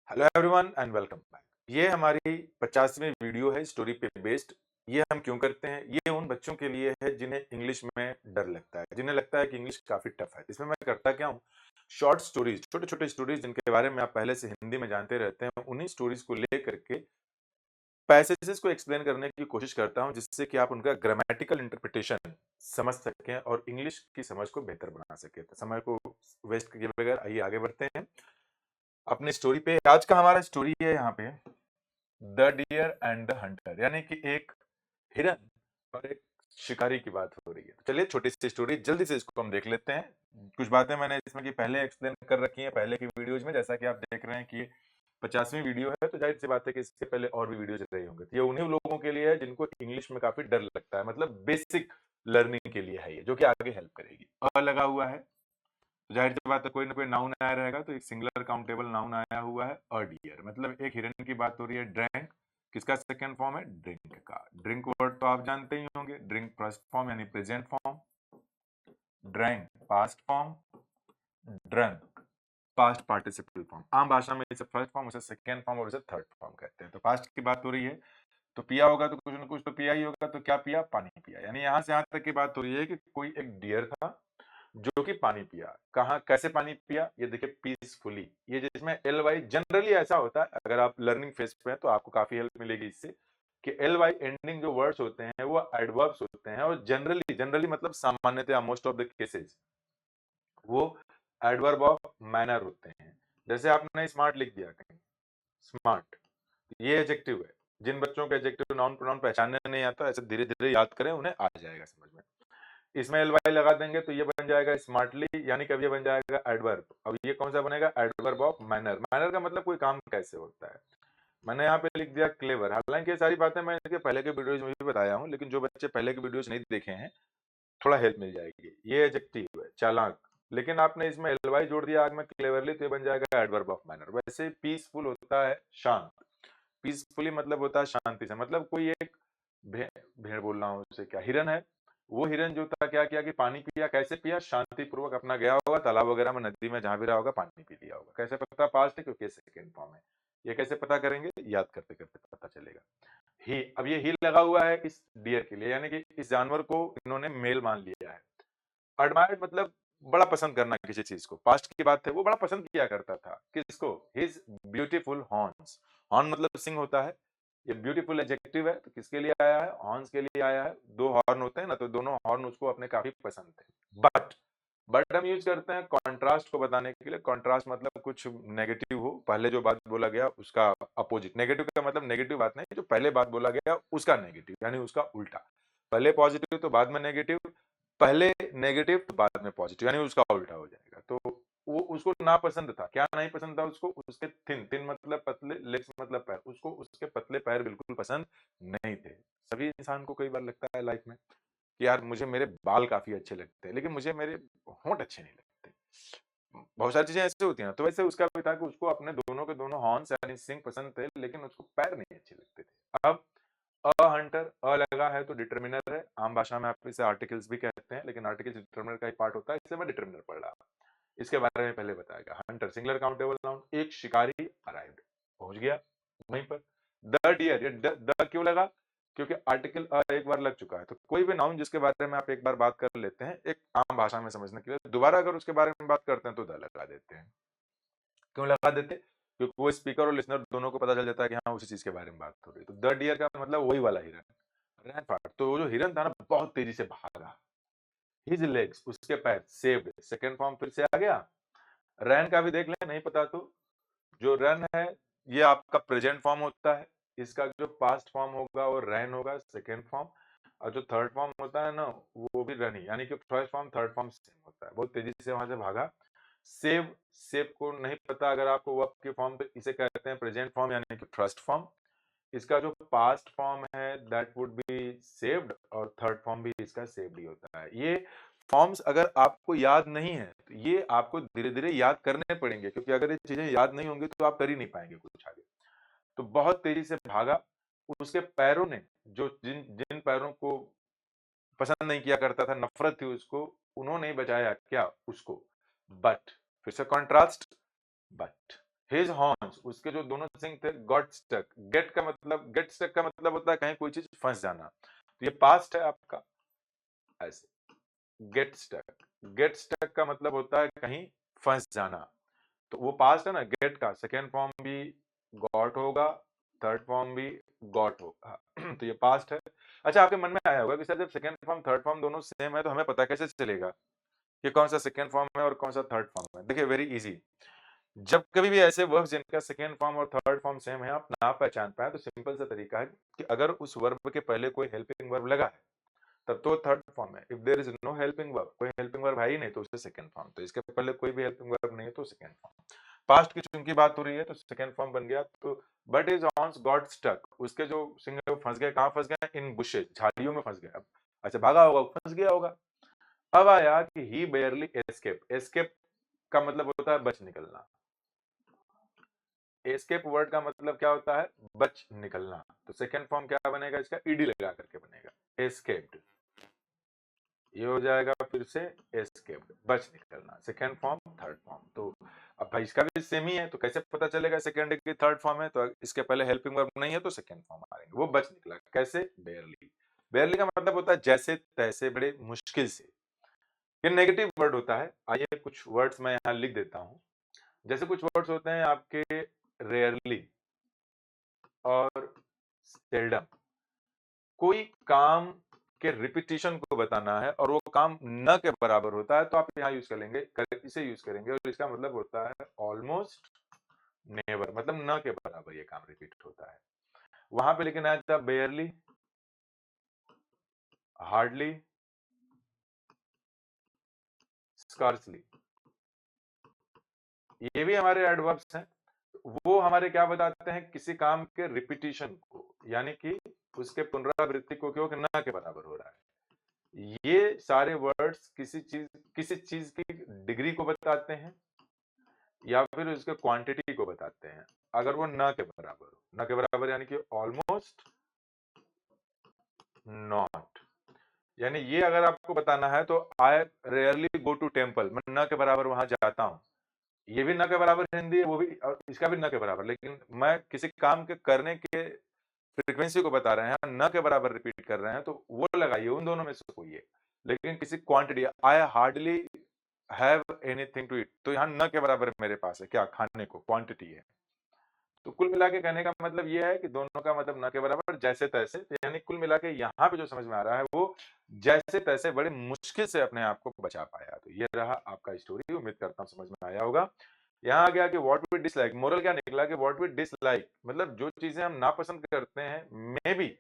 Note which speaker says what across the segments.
Speaker 1: Hello everyone and welcome back. ये हमारी 50वीं video है स्टोरी पे बेस्ड। ये हम क्यों करते हैं? ये उन बच्चों के लिए है जिन्हें इंग्लिश में डर लगता है, जिन्हें लगता है कि इंग्लिश काफी टफ है। इसमें मैं करता क्या हूँ, शॉर्ट स्टोरीज, छोटे छोटे स्टोरीज जिनके बारे में आप पहले से हिंदी में जानते रहते हैं, उन्हीं स्टोरीज को लेकर के पैसेजेस को एक्सप्लेन करने की कोशिश करता हूँ, जिससे कि आप उनका ग्रामेटिकल इंटरप्रिटेशन समझ सकें और इंग्लिश की समझ को बेहतर बना सकें। तो समय को वेस्ट किए बगैर आइए आगे बढ़ते हैं अपनी स्टोरी पे। आज का हमारा स्टोरी है यहाँ पे the deer and the hunter, यानी कि एक हिरन और एक शिकारी की बात हो रही है। तो चलिए छोटी सी स्टोरी जल्दी से इसको हम देख लेते हैं। कुछ बातें मैंने इसमें की पहले एक्सप्लेन कर रखी हैं पहले की वीडियोज में, जैसा कि आप देख रहे हैं कि 50वीं वीडियो है, तो जाहिर सी बात है कि इससे पहले और भी वीडियोज रहे होंगे। तो ये उन्हीं लोगों के लिए है जिनको इंग्लिश में काफी डर लगता है, मतलब बेसिक लर्निंग के लिए है ये, जो कि आगे हेल्प करेगी। अ लगा हुआ है तो जाहिर सी बात है कोई ना कोई नाउन आया रहेगा, तो एक सिंगुलर काउंटेबल नाउन आया हुआ है अ डियर, मतलब एक हिरन की बात हो रही है। ड्रैंक किसका सेकंड फॉर्म है? ड्रिंक का। ड्रिंक वर्ड तो आप जानते ही होंगे, ड्रिंक फर्स्ट फॉर्म यानी present form, drank past form, drunk past participle form. आम भाषा में इसे फर्स्ट फॉर्म, उसे सेकंड फॉर्म और उसे थर्ड फॉर्म कहते हैं। तो पास्ट की बात हो रही है तो पिया होगा, तो कुछ ना कुछ तो पिया ही होगा। तो क्या पिया? पानी पिया। यानी यहां से यहां तक की बात हो रही है कि कोई एक डियर था जो कि पानी पिया। कहाँ कैसे पानी पिया? ये देखिए पीसफुली, ये जिसमें एल वाई जनरली ऐसा होता है, अगर आप लर्निंग फेज पे हैं तो आपको काफी हेल्प मिलेगी इससे, कि एल वाई एंडिंग जो वर्ड्स होते हैं वो एडवर्ब्स होते हैं, और जनरली जनरली मतलब सामान्यतः मोस्ट ऑफ द केसेस वो एडवर्ब ऑफ मैनर होते हैं। जैसे आपने स्मार्ट लिख दिया कहीं, स्मार्ट, ये एडजेक्टिव है। जिन बच्चों के एडजेक्टिव नाउन प्रोनाउन पहचानने नहीं आता, ऐसे धीरे धीरे याद करें, उन्हें आ जाएगा समझ में। इसमें एल वाई लगा देंगे तो ये बन जाएगा स्मार्टली, यानी कि अब ये बन जाएगा एडवर्ब। अब ये कौन सा बनेगा? Adverb of manner. मैनर का मतलब कोई काम कैसे होता है। मैंने यहाँ पे लिख दिया क्लेवर। हालांकि ये सारी बातें मैं इसके पहले के वीडियोज में भी बताया हूँ, लेकिन जो बच्चे पहले के वीडियोज नहीं देखे हैं, थोड़ा हेल्प मिल जाएगी। ये एडजेक्टिव है चालाक, लेकिन आपने इसमें एल वाई जोड़ दिया आग में क्लेवरली, तो ये बन जाएगा एडवर्ब ऑफ मैनर। वैसे पीसफुल होता है शांत, पीसफुली मतलब होता है शांति से। मतलब कोई एक भेड़ बोल रहा हूँ उसे, क्या हिरन है, वो हिरन जो था क्या किया कि पानी पिया। कैसे पिया? शांति पूर्वक अपना गया होगा तालाब वगैरह में, नदी में, जहां भी रहा होगा, पानी पी लिया होगा। कैसे पता पास्ट है? क्योंकि सेकंड फॉर्म है। ये कैसे पता करेंगे? याद करते करते पता चलेगा। ही, अब ये ही लगा हुआ है इस डियर के लिए, यानी कि इस जानवर को इन्होंने मेल मान लिया है। एडमायर्ड मतलब बड़ा पसंद करना किसी चीज को। पास्ट की बात है, वो बड़ा पसंद किया करता था किसको? His beautiful horns. हॉर्न मतलब सिंग होता है। ये ब्यूटीफुल एडजेक्टिव है, तो किसके लिए आया है? हॉर्न्स के लिए आया है। दो हॉर्न होते हैं ना, तो दोनों हॉर्न उसको अपने काफी पसंद थे। बट हम यूज करते हैं कॉन्ट्रास्ट को बताने के लिए। कॉन्ट्रास्ट मतलब कुछ नेगेटिव हो, पहले जो बात बोला गया उसका अपोजिट। नेगेटिव का मतलब नेगेटिव बात नहीं, जो पहले बात बोला गया उसका नेगेटिव, यानी उसका उल्टा। पहले पॉजिटिव तो बाद में नेगेटिव, पहले नेगेटिव तो बाद में पॉजिटिव, यानी उसका उल्टा हो जाएगा। तो वो उसको नापसंद था। क्या नहीं पसंद था उसको? उसके थिन, थिन मतलब पतले, लेग्स मतलब पैर, उसको उसके पतले पैर बिल्कुल पसंद नहीं थे। सभी इंसान को कई बार लगता है लाइफ में कि यार मुझे मेरे बाल काफी अच्छे लगते हैं, लेकिन मुझे मेरे होंठ अच्छे नहीं लगते। बहुत सारी चीजें ऐसे होती हैं। तो वैसे उसका भी था कि उसको अपने दोनों के दोनों हॉर्न्स यानी सिंग पसंद थे, लेकिन उसको पैर नहीं अच्छे लगते थे। अब अ हंटर, अ लगा है तो डिटर्मिनर है। आम भाषा में आप इसे आर्टिकल्स भी कहते हैं, लेकिन आर्टिकल्स डिटर्मिनर का ही पार्ट होता है, इसलिए मैं डिटर्मिनर पढ़ रहा। इसके बारे में पहले बताएगा। हंटर सिंगुलर काउंटेबल नाउन, एक शिकारी अराइव्ड, पहुंच गया वहीं पर। द डियर, ये द क्यों लगा? क्योंकि आर्टिकल अ एक बार लग चुका है। तो कोई भी नाउन जिसके बारे में आप एक बार बात कर लेते हैं, एक आम भाषा में समझने के लिए, दोबारा अगर उसके बारे में बात करते हैं तो द लगा देते हैं। क्यों लगा देते? क्योंकि वो स्पीकर और लिसनर दोनों को पता चल जाता है कि हाँ उसी चीज के बारे में बात हो रही है। तो द डियर का मतलब वही वाला हिरन, रैन फास्ट। तो वो जो हिरन था ना, बहुत तेजी से भागा। हिज लेग्स, उसके पैर, सेव्ड, सेकंड फॉर्म फिर से आ गया। रैन का भी देख लें, नहीं पता तो जो रन है ये आपका प्रेजेंट फॉर्म होता है। इसका जो पास्ट फॉर्म होगा वो रैन होगा, सेकंड फॉर्म। और जो थर्ड फॉर्म होता है ना, वो भी रन ही, यानी कि first form third form same होता है। बहुत तेजी से वहां से भागा। सेव, सेव को नहीं पता अगर आपको, वर्ब के फॉर्म पे इसे कहते हैं प्रेजेंट फॉर्म यानी कि फर्स्ट फॉर्म। इसका जो पास्ट फॉर्म है दैट वुड बी सेव्ड, और थर्ड फॉर्म भी इसका सेव्ड ही होता है। ये फॉर्म्स अगर आपको याद नहीं है तो ये आपको धीरे धीरे याद करने पड़ेंगे, क्योंकि अगर ये चीजें याद नहीं होंगी तो आप कर ही नहीं पाएंगे कुछ आगे। तो बहुत तेजी से भागा। उसके पैरों ने, जो जिन जिन पैरों को पसंद नहीं किया करता था, नफरत थी उसको, उन्होंने बचाया क्या? उसको। बट, फिर से कॉन्ट्रास्ट, बट हिज हॉर्न्स, उसके जो दोनों सिंग थे, गॉट स्टक। गेट स्टक का मतलब होता है कहीं कोई चीज फंस जाना। तो ये पास्ट है आपका, ऐसे गेट स्टक का मतलब होता है कहीं फंस जाना। तो वो पास्ट है ना, गेट का सेकेंड फॉर्म भी गॉट होगा, थर्ड फॉर्म भी गॉट होगा। तो ये पास्ट है। अच्छा, आपके मन में आया होगा कि सर जब सेकेंड फॉर्म थर्ड फॉर्म दोनों सेम है तो हमें पता कैसे चलेगा कि कौन सा सेकेंड फॉर्म है और कौन सा थर्ड फॉर्म है? देखिए, वेरी इजी। जब कभी भी ऐसे वर्ब जिनका सेकेंड फॉर्म और थर्ड फॉर्म सेम है आप ना पहचान पाए, तो सिंपल सा तरीका है कि अगर उस वर्ब के पहले कोई हेल्पिंग वर्ब लगा है तब तो थर्ड फॉर्म है। If there is no helping verb, कोई हेल्पिंग वर्ब है ही नहीं, तो उससे सेकंड फॉर्म। तो इसके पहले कोई भी हेल्पिंग वर्ब नहीं है तो सेकंड फॉर्म। पास्ट की चूंकि बात हो रही है तो सेकंड फॉर्म बन गया। तो बट इज ऑन्स गॉट स्टक, उसके जो सिंगर फंस गए, कहां फंस गए? इन बुशेज, झाड़ियों में फंस गए। अब अच्छा, भागा होगा, फंस गया होगा। अब आया कि ही बेयरली एस्केप। एस्केप का मतलब होता है बच निकलना। एस्केप वर्ड का मतलब क्या होता है? बच निकलना। तो सेकंड फॉर्म क्या बनेगा इसका? ईडी लगा करके बनेगा, एस्केप्ड। ये हो जाएगा फिर से एस्केप्ड, बच निकलना। Second form third form. तो अब भाई इसका भी सेम ही है, तो कैसे पता चलेगा सेकेंड की थर्ड फॉर्म है? तो इसके पहले हेल्पिंग वर्ब नहीं है तो सेकेंड फॉर्म आएंगे। वो बच निकला कैसे? बेयरली। बेयरली का मतलब होता है जैसे तैसे, बड़े मुश्किल से। ये नेगेटिव वर्ड होता है। आइए कुछ वर्ड्स मैं यहाँ लिख देता हूँ। जैसे कुछ वर्ड्स होते हैं आपके रेयरली और सेल्डम। कोई काम के रिपीटिशन को बताना है और वो काम न के बराबर होता है तो आप यहाँ यूज करेंगे, इसे यूज करेंगे। और इसका मतलब होता है ऑलमोस्ट नेवर, मतलब न के बराबर ये काम रिपीट होता है। वहां पे लेकिन आया था बेयरली, हार्डली, स्कार्सली। ये भी हमारे एडवर्ब्स हैं। वो हमारे क्या बताते हैं? किसी काम के रिपीटिशन को, यानी कि उसके पुनरावृत्ति को, क्योंकि न के बराबर हो रहा है। ये सारे वर्ड्स किसी चीज की डिग्री को बताते हैं या फिर उसके क्वांटिटी को बताते हैं। अगर वो न के बराबर हो, न के बराबर यानी कि ऑलमोस्ट, नॉट। यानी ये अगर आपको बताना है तो I rarely go to temple, मैं न के बराबर वहां जाता हूं। ये भी न के बराबर हिंदी है, वो भी, और इसका भी न के बराबर। लेकिन मैं किसी काम के करने के फ्रीक्वेंसी को बता रहे हैं, न के बराबर रिपीट कर रहे हैं, तो वो लगाइए, उन दोनों में से कोई है। लेकिन किसी quantity, I hardly have anything to eat, तो यहाँ न के बराबर मेरे पास है क्या? खाने को, क्वांटिटी है। तो कुल मिला के कहने का मतलब ये है कि दोनों का मतलब न के बराबर, जैसे तैसे। तो यानी कुल मिला के यहाँ पे जो समझ में आ रहा है वो जैसे तैसे बड़े मुश्किल से अपने आप को बचा पाया। तो ये रहा आपका स्टोरी, उम्मीद करता हूँ समझ में आया होगा। यहाँ आ गया कि व्हाट वी डिसलाइक। मोरल क्या निकला कि व्हाट वी डिसलाइक मतलब जो चीजें हम नापसंद करते हैं, मे बी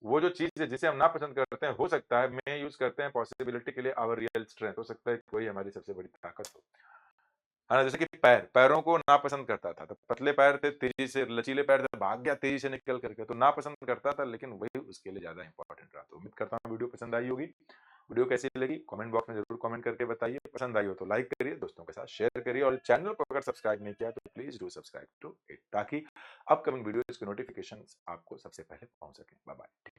Speaker 1: वो जो चीज है जिसे हम नापसंद करते हैं, हो सकता है मैं यूज करते हैं पॉसिबिलिटी के लिए आवर रियल स्ट्रेंथ। हो सकता है कोई हमारी सबसे बड़ी ताकत हो। है ना? जैसे कि पैरों को नापसंद करता था, तो पतले पैर थे, तेजी से लचीले पैर थे, भाग गया तेजी से निकल करके। तो नापसंद करता था, लेकिन वही उसके लिए ज्यादा इंपॉर्टेंट रहा। तो उम्मीद करता हूँ वीडियो पसंद आई होगी। वीडियो कैसी लगी कमेंट बॉक्स में जरूर कमेंट करके बताइए। पसंद आई हो तो लाइक करिए, दोस्तों के साथ शेयर करिए, और चैनल को अगर सब्सक्राइब नहीं किया तो please do subscribe to it, ताकि अपकमिंग वीडियोस के नोटिफिकेशन आपको सबसे पहले पहुंच सके। Bye bye.